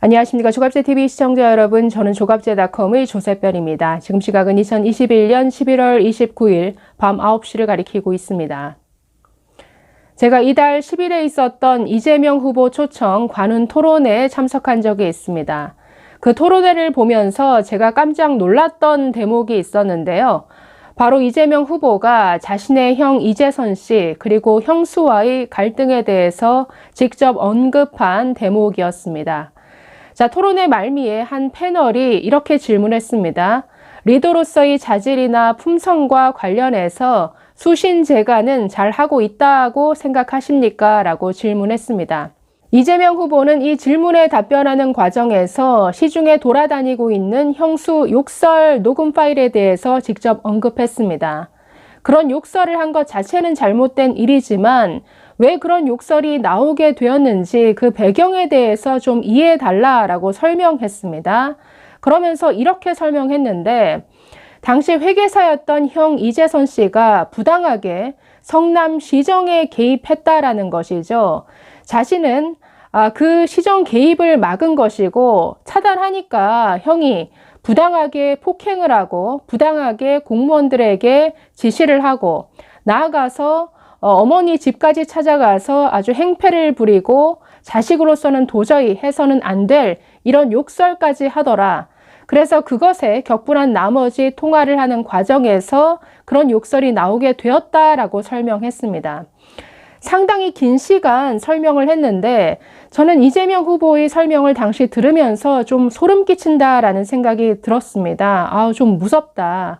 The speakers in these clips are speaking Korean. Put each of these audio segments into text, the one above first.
안녕하십니까. 조갑제TV 시청자 여러분, 저는 조갑제닷컴의 조세별입니다. 지금 시각은 2021년 11월 29일 밤 9시를 가리키고 있습니다. 제가 이달 10일에 있었던 이재명 후보 초청 관훈 토론회에 참석한 적이 있습니다. 그 토론회를 보면서 제가 깜짝 놀랐던 대목이 있었는데요. 바로 이재명 후보가 자신의 형 이재선 씨 그리고 형수와의 갈등에 대해서 직접 언급한 대목이었습니다. 자, 토론회 말미에 한 패널이 이렇게 질문했습니다. 리더로서의 자질이나 품성과 관련해서 수신제가는 잘하고 있다고 생각하십니까? 라고 질문했습니다. 이재명 후보는 이 질문에 답변하는 과정에서 시중에 돌아다니고 있는 형수 욕설 녹음 파일에 대해서 직접 언급했습니다. 그런 욕설을 한 것 자체는 잘못된 일이지만 왜 그런 욕설이 나오게 되었는지 그 배경에 대해서 좀 이해해달라라고 설명했습니다. 그러면서 이렇게 설명했는데 당시 회계사였던 형 이재선 씨가 부당하게 성남시정에 개입했다라는 것이죠. 자신은 그 시정 개입을 막은 것이고 차단하니까 형이 부당하게 폭행을 하고 부당하게 공무원들에게 지시를 하고 나아가서 어머니 집까지 찾아가서 아주 행패를 부리고 자식으로서는 도저히 해서는 안 될 이런 욕설까지 하더라. 그래서 그것에 격분한 나머지 통화를 하는 과정에서 그런 욕설이 나오게 되었다라고 설명했습니다. 상당히 긴 시간 설명을 했는데 저는 이재명 후보의 설명을 당시 들으면서 좀 소름 끼친다라는 생각이 들었습니다. 좀 무섭다.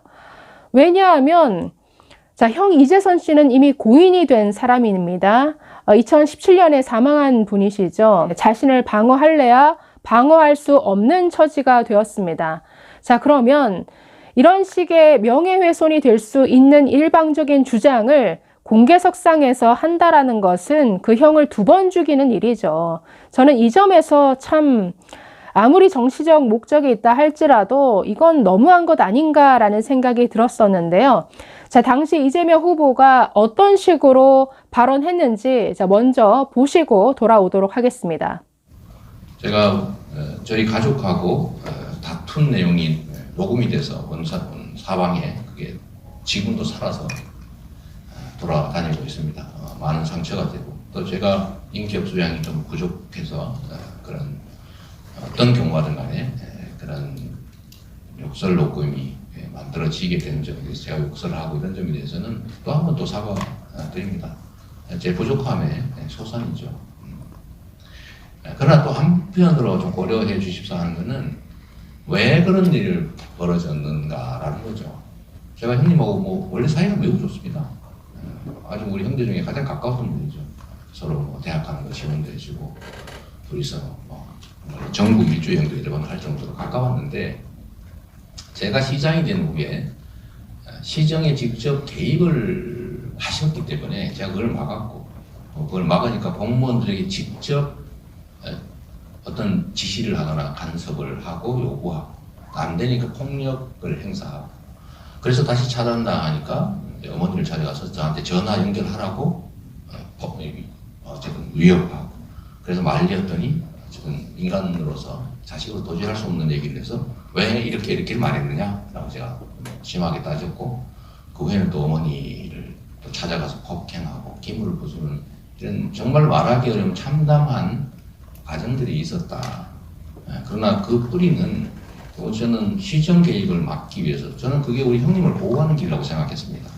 왜냐하면 자, 형 이재선 씨는 이미 고인이 된 사람입니다. 2017년에 사망한 분이시죠. 자신을 방어할래야 방어할 수 없는 처지가 되었습니다. 자, 그러면 이런 식의 명예훼손이 될 수 있는 일방적인 주장을 공개석상에서 한다라는 것은 그 형을 2번 죽이는 일이죠. 저는 이 점에서 참 아무리 정치적 목적이 있다 할지라도 이건 너무한 것 아닌가라는 생각이 들었었는데요. 자, 당시 이재명 후보가 어떤 식으로 발언했는지 먼저 보시고 돌아오도록 하겠습니다. 제가 저희 가족하고 다툰 내용이 녹음이 돼서 사방에 그게 지금도 살아서 돌아다니고 있습니다. 많은 상처가 되고 또 제가 인격 수양이 좀 부족해서 그런 어떤 경우든 간에 그런 욕설 녹음이 만들어지게 되는 점에 대해서 제가 욕설을 하고 이런 점에 대해서는 또 한 번 또 사과드립니다. 제 부족함의 소산이죠. 그러나 또 한편으로 좀 고려해 주십사 하는 것은 왜 그런 일이 벌어졌는가라는 거죠. 제가 형님하고 원래 사이가 매우 좋습니다. 아주 우리 형제 중에 가장 가까웠던 분이죠. 서로 대학 가는 거 지원도 해주고 둘이서 전국 일주 여행도 여러 번 할 정도로 가까웠는데 제가 시장이 된 후에 시정에 직접 개입을 하셨기 때문에 제가 그걸 막았고 그걸 막으니까 공무원들에게 직접 어떤 지시를 하거나 간섭을 하고 요구하고 안 되니까 폭력을 행사하고 그래서 다시 차단당하니까 어머니를 찾아가서 저한테 전화 연결하라고 어쨌든 위협하고 그래서 말렸더니 지금 인간으로서 자식으로 도저히 할 수 없는 얘기를 해서 왜 이렇게 말했느냐 라고 제가 심하게 따졌고 그 후에는 또 어머니를 또 찾아가서 폭행하고 기물을 부수는 이런 정말 말하기 어려운 참담한 과정들이 있었다. 그러나 그 뿌리는 저는 시정 개입을 막기 위해서 저는 그게 우리 형님을 보호하는 길이라고 생각했습니다.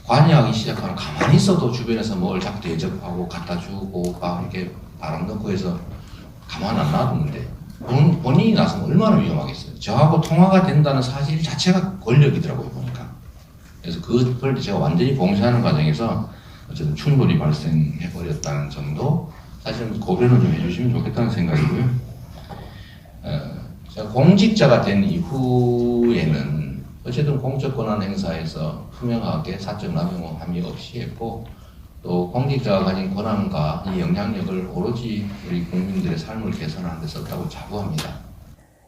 관여하기 시작하면 가만히 있어도 주변에서 뭘 자꾸 대접하고 갖다 주고 막 이렇게 바람 넣고 해서 가만 안 놔두는데 본인이 나서면 얼마나 위험하겠어요. 저하고 통화가 된다는 사실 자체가 권력이더라고요 보니까. 그래서 그걸 제가 완전히 봉쇄하는 과정에서 어쨌든 충돌이 발생해버렸다는 점도 사실은 고려는 좀 해주시면 좋겠다는 생각이고요. 제가 공직자가 된 이후에는 어쨌든 공적 권한 행사에서 투명하게 사적 남용 함의 없이 했고 또 공직자가 가진 권한과 이 영향력을 오로지 우리 국민들의 삶을 개선하는 데 썼다고 자부합니다.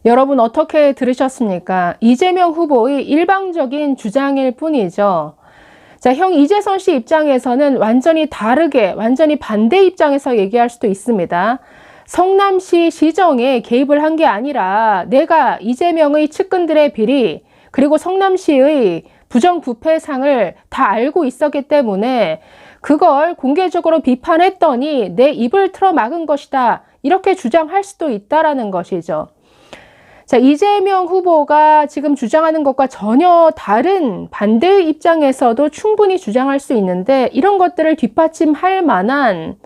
여러분 어떻게 들으셨습니까? 이재명 후보의 일방적인 주장일 뿐이죠. 자, 형 이재선 씨 입장에서는 완전히 다르게, 완전히 반대 입장에서 얘기할 수도 있습니다. 성남시 시정에 개입을 한 게 아니라 내가 이재명의 측근들의 비리 그리고 성남시의 부정부패상을 다 알고 있었기 때문에 그걸 공개적으로 비판했더니 내 입을 틀어막은 것이다. 이렇게 주장할 수도 있다라는 것이죠. 자, 이재명 후보가 지금 주장하는 것과 전혀 다른 반대의 입장에서도 충분히 주장할 수 있는데 이런 것들을 뒷받침할 만한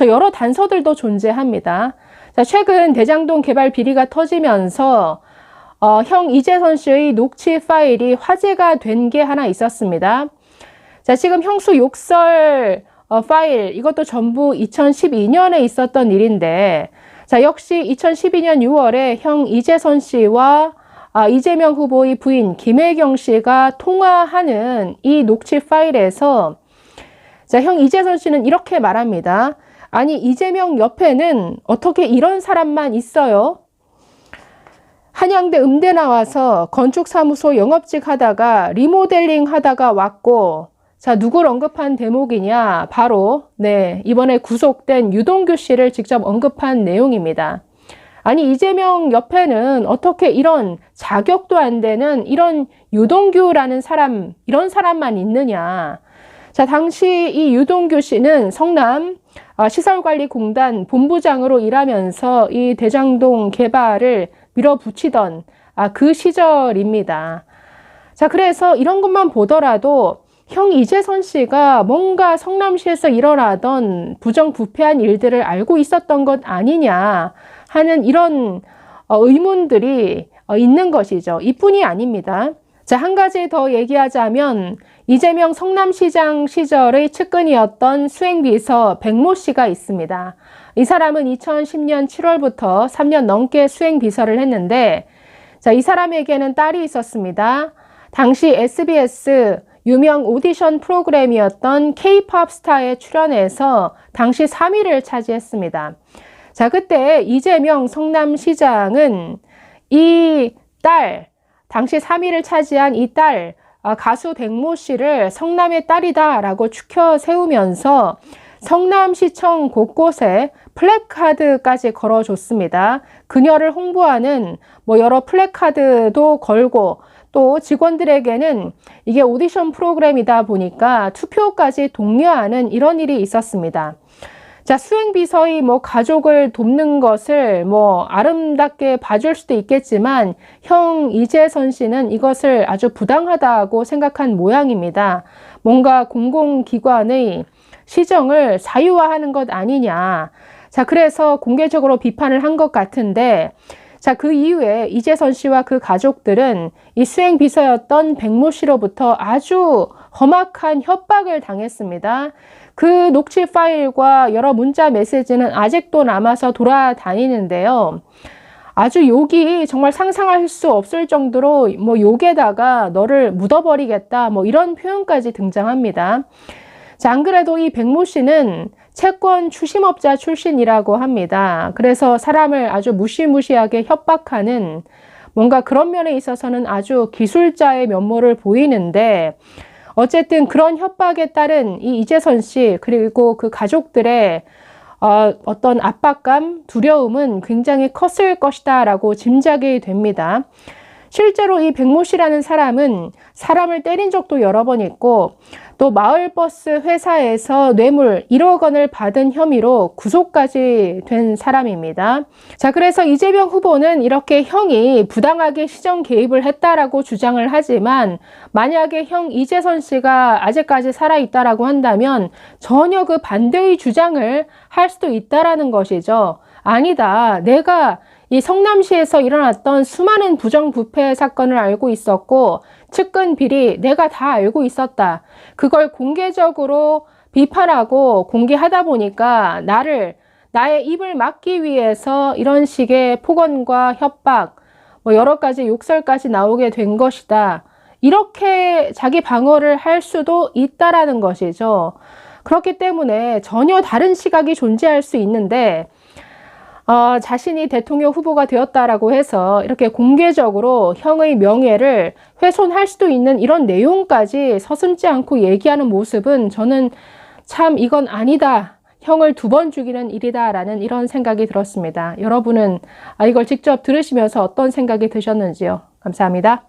여러 단서들도 존재합니다. 자, 최근 대장동 개발 비리가 터지면서 형 이재선 씨의 녹취 파일이 화제가 된 게 하나 있었습니다. 자, 지금 형수 욕설 파일 이것도 전부 2012년에 있었던 일인데 자, 역시 2012년 6월에 형 이재선 씨와 이재명 후보의 부인 김혜경 씨가 통화하는 이 녹취 파일에서 자, 형 이재선 씨는 이렇게 말합니다. 아니, 이재명 옆에는 어떻게 이런 사람만 있어요? 한양대 음대 나와서 건축사무소 영업직 하다가 리모델링 하다가 왔고 자, 누굴 언급한 대목이냐? 바로 이번에 구속된 유동규 씨를 직접 언급한 내용입니다. 아니, 이재명 옆에는 어떻게 이런 자격도 안 되는 이런 유동규라는 사람, 이런 사람만 있느냐? 자, 당시 이 유동규 씨는 성남 시설관리공단 본부장으로 일하면서 이 대장동 개발을 밀어붙이던 그 시절입니다. 자, 그래서 이런 것만 보더라도 형 이재선 씨가 뭔가 성남시에서 일어나던 부정부패한 일들을 알고 있었던 것 아니냐 하는 이런 의문들이 있는 것이죠. 이뿐이 아닙니다. 자, 한 가지 더 얘기하자면 이재명 성남시장 시절의 측근이었던 수행비서 백모 씨가 있습니다. 이 사람은 2010년 7월부터 3년 넘게 수행비서를 했는데 자, 이 사람에게는 딸이 있었습니다. 당시 SBS 유명 오디션 프로그램이었던 K-POP 스타에 출연해서 당시 3위를 차지했습니다. 자, 그때 이재명 성남시장은 이 딸, 당시 3위를 차지한 이 딸, 가수 백모 씨를 성남의 딸이다라고 추켜 세우면서 성남시청 곳곳에 플래카드까지 걸어줬습니다. 그녀를 홍보하는 여러 플래카드도 걸고 또 직원들에게는 이게 오디션 프로그램이다 보니까 투표까지 독려하는 이런 일이 있었습니다. 자, 수행비서의 가족을 돕는 것을 아름답게 봐줄 수도 있겠지만 형 이재선 씨는 이것을 아주 부당하다고 생각한 모양입니다. 뭔가 공공기관의 시정을 사유화하는 것 아니냐. 자, 그래서 공개적으로 비판을 한 것 같은데 자, 그 이후에 이재선 씨와 그 가족들은 이 수행비서였던 백모 씨로부터 아주 험악한 협박을 당했습니다. 그 녹취 파일과 여러 문자 메시지는 아직도 남아서 돌아다니는데요. 아주 욕이 정말 상상할 수 없을 정도로 욕에다가 너를 묻어버리겠다 이런 표현까지 등장합니다. 자, 안 그래도 이 백모 씨는 채권 추심업자 출신이라고 합니다. 그래서 사람을 아주 무시무시하게 협박하는 뭔가 그런 면에 있어서는 아주 기술자의 면모를 보이는데 어쨌든 그런 협박에 따른 이 이재선 씨 그리고 그 가족들의 어떤 압박감, 두려움은 굉장히 컸을 것이다 라고 짐작이 됩니다. 실제로 이 백모 씨라는 사람은 사람을 때린 적도 여러 번 있고 또 마을버스 회사에서 뇌물 1억 원을 받은 혐의로 구속까지 된 사람입니다. 자, 그래서 이재명 후보는 이렇게 형이 부당하게 시정 개입을 했다라고 주장을 하지만 만약에 형 이재선 씨가 아직까지 살아있다라고 한다면 전혀 그 반대의 주장을 할 수도 있다라는 것이죠. 아니다. 내가 이 성남시에서 일어났던 수많은 부정부패 사건을 알고 있었고 측근 비리 내가 다 알고 있었다. 그걸 공개적으로 비판하고 공개하다 보니까 나의 입을 막기 위해서 이런 식의 폭언과 협박, 여러 가지 욕설까지 나오게 된 것이다. 이렇게 자기 방어를 할 수도 있다라는 것이죠. 그렇기 때문에 전혀 다른 시각이 존재할 수 있는데 자신이 대통령 후보가 되었다라고 해서 이렇게 공개적으로 형의 명예를 훼손할 수도 있는 이런 내용까지 서슴지 않고 얘기하는 모습은 저는 참 이건 아니다. 형을 2번 죽이는 일이다라는 이런 생각이 들었습니다. 여러분은 이걸 직접 들으시면서 어떤 생각이 드셨는지요? 감사합니다.